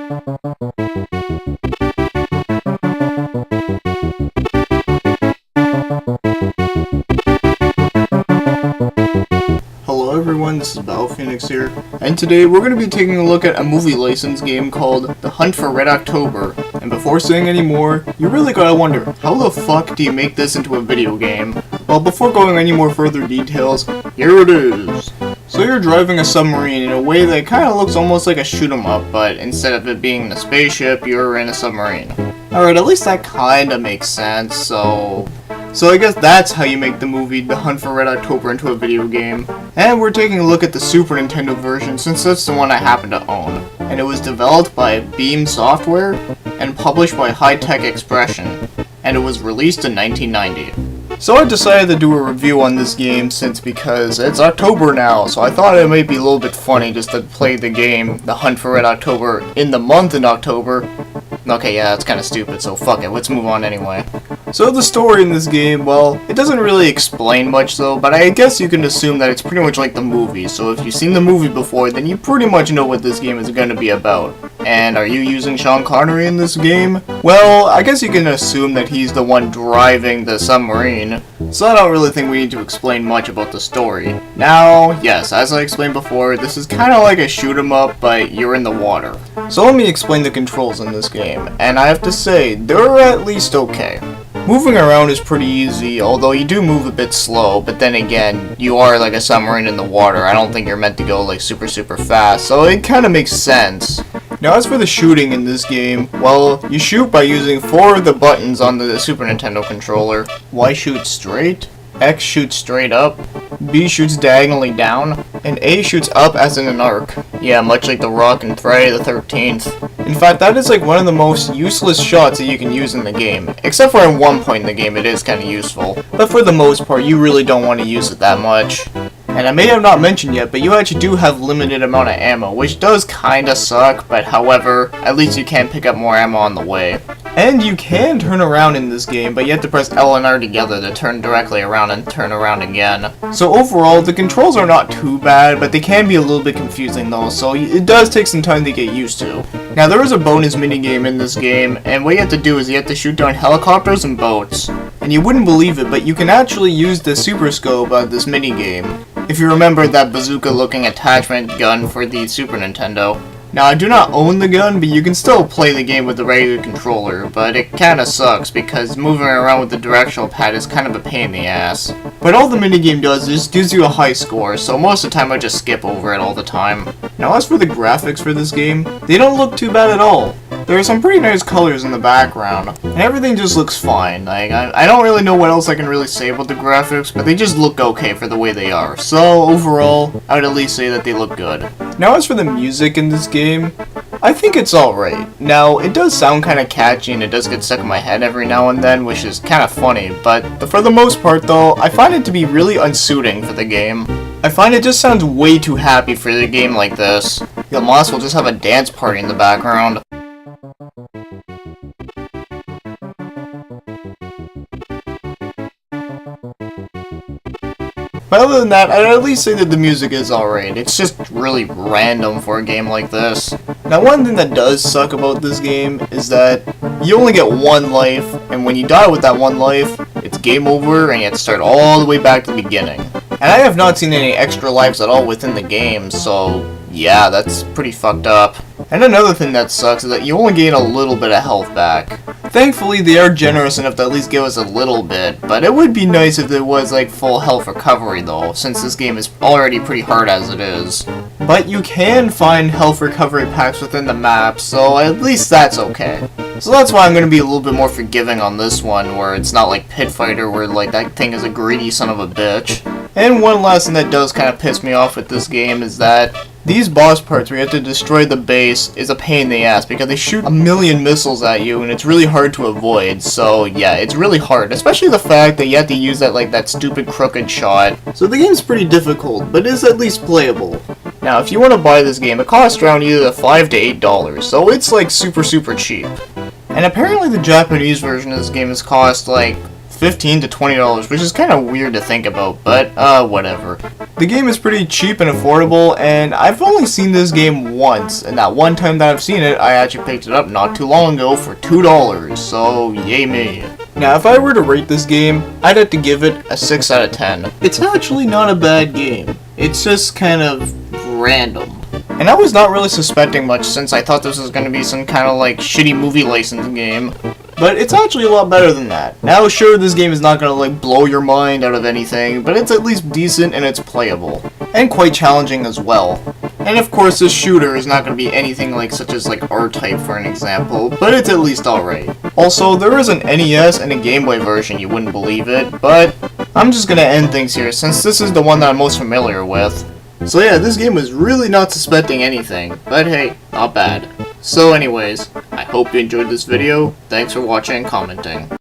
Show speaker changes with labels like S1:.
S1: Hello everyone, this is BioPhoenix here, and today we're going to be taking a look at a movie license game called The Hunt for Red October. And before saying any more, you really gotta wonder, how the fuck do you make this into a video game? Well, before going any more further details, here it is. So you're driving a submarine in a way that kinda looks almost like a shoot 'em up, but instead of it being in a spaceship, you're in a submarine. Alright, at least that kinda makes sense, so I guess that's how you make the movie The Hunt for Red October into a video game. And we're taking a look at the Super Nintendo version since that's the one I happen to own. And it was developed by Beam Software and published by High Tech Expression. And it was released in 1990. So I decided to do a review on this game because it's October now, so I thought it might be a little bit funny just to play the game The Hunt for Red October in the month in October. Okay, yeah, that's kinda stupid, so fuck it, let's move on anyway. So the story in this game, well, it doesn't really explain much though, but I guess you can assume that it's pretty much like the movie, so if you've seen the movie before, then you pretty much know what this game is going to be about. And are you using Sean Connery in this game? Well, I guess you can assume that he's the one driving the submarine, so I don't really think we need to explain much about the story. Now, yes, as I explained before, this is kinda like a shoot 'em up, but you're in the water. So let me explain the controls in this game, and I have to say, they're at least okay. Moving around is pretty easy, although you do move a bit slow, but then again, you are like a submarine in the water. I don't think you're meant to go like super fast, so it kinda makes sense. Now as for the shooting in this game, well, you shoot by using 4 of the buttons on the Super Nintendo controller. Y shoots straight, X shoots straight up, B shoots diagonally down, and A shoots up as in an arc. Yeah, much like The Rock in Friday the 13th. In fact, that is like one of the most useless shots that you can use in the game. Except for at one point in the game it is kinda useful. But for the most part, you really don't want to use it that much. And I may have not mentioned yet, but you actually do have limited amount of ammo, which does kinda suck, but however, at least you can pick up more ammo on the way. And you can turn around in this game, but you have to press L and R together to turn directly around and turn around again. So overall, the controls are not too bad, but they can be a little bit confusing though, so it does take some time to get used to. Now there is a bonus minigame in this game, and what you have to do is you have to shoot down helicopters and boats. And you wouldn't believe it, but you can actually use the Super Scope on this minigame. If you remember that bazooka-looking attachment gun for the Super Nintendo. Now, I do not own the gun, but you can still play the game with the regular controller, but it kinda sucks because moving around with the directional pad is kind of a pain in the ass. But all the minigame does is gives you a high score, so most of the time I just skip over it all the time. Now, as for the graphics for this game, they don't look too bad at all. There are some pretty nice colors in the background, and everything just looks fine. Like, I don't really know what else I can really say about the graphics, but they just look okay for the way they are. So, overall, I would at least say that they look good. Now, as for the music in this game, I think it's alright. Now, it does sound kinda catchy, and it does get stuck in my head every now and then, which is kinda funny, but for the most part, though, I find it to be really unsuiting for the game. I find it just sounds way too happy for a game like this. You might as well just have a dance party in the background. But other than that, I'd at least say that the music is alright. It's just really random for a game like this. Now, one thing that does suck about this game is that you only get one life, and when you die with that one life, it's game over and you have to start all the way back to the beginning. And I have not seen any extra lives at all within the game, so yeah, that's pretty fucked up. And another thing that sucks is that you only gain a little bit of health back. Thankfully, they are generous enough to at least give us a little bit, but it would be nice if there was like full health recovery though, since this game is already pretty hard as it is. But you can find health recovery packs within the map, so at least that's okay. So that's why I'm going to be a little bit more forgiving on this one, where it's not like Pit Fighter where like that thing is a greedy son of a bitch. And one last thing that does kind of piss me off with this game is that these boss parts where you have to destroy the base is a pain in the ass because they shoot a million missiles at you and it's really hard to avoid. So yeah, it's really hard, especially the fact that you have to use that stupid crooked shot. So the game's pretty difficult, but it is at least playable. Now, if you want to buy this game, it costs around either $5 to $8, so it's like super cheap. And apparently the Japanese version of this game has cost like $15 to $20, which is kind of weird to think about, but whatever. The game is pretty cheap and affordable, and I've only seen this game once, and that one time that I've seen it, I actually picked it up not too long ago for $2, so yay me. Now, if I were to rate this game, I'd have to give it a 6 out of 10. It's actually not a bad game. It's just kind of random. And I was not really suspecting much since I thought this was going to be some kind of like shitty movie license game. But it's actually a lot better than that. Now sure, this game is not going to like blow your mind out of anything, but it's at least decent and it's playable. And quite challenging as well. And of course this shooter is not going to be anything like such as like R-Type for an example, but it's at least alright. Also, there is an NES and a Game Boy version, you wouldn't believe it, but I'm just going to end things here since this is the one that I'm most familiar with. So yeah, this game was really not suspecting anything, but hey, not bad. So anyways, I hope you enjoyed this video, thanks for watching and commenting.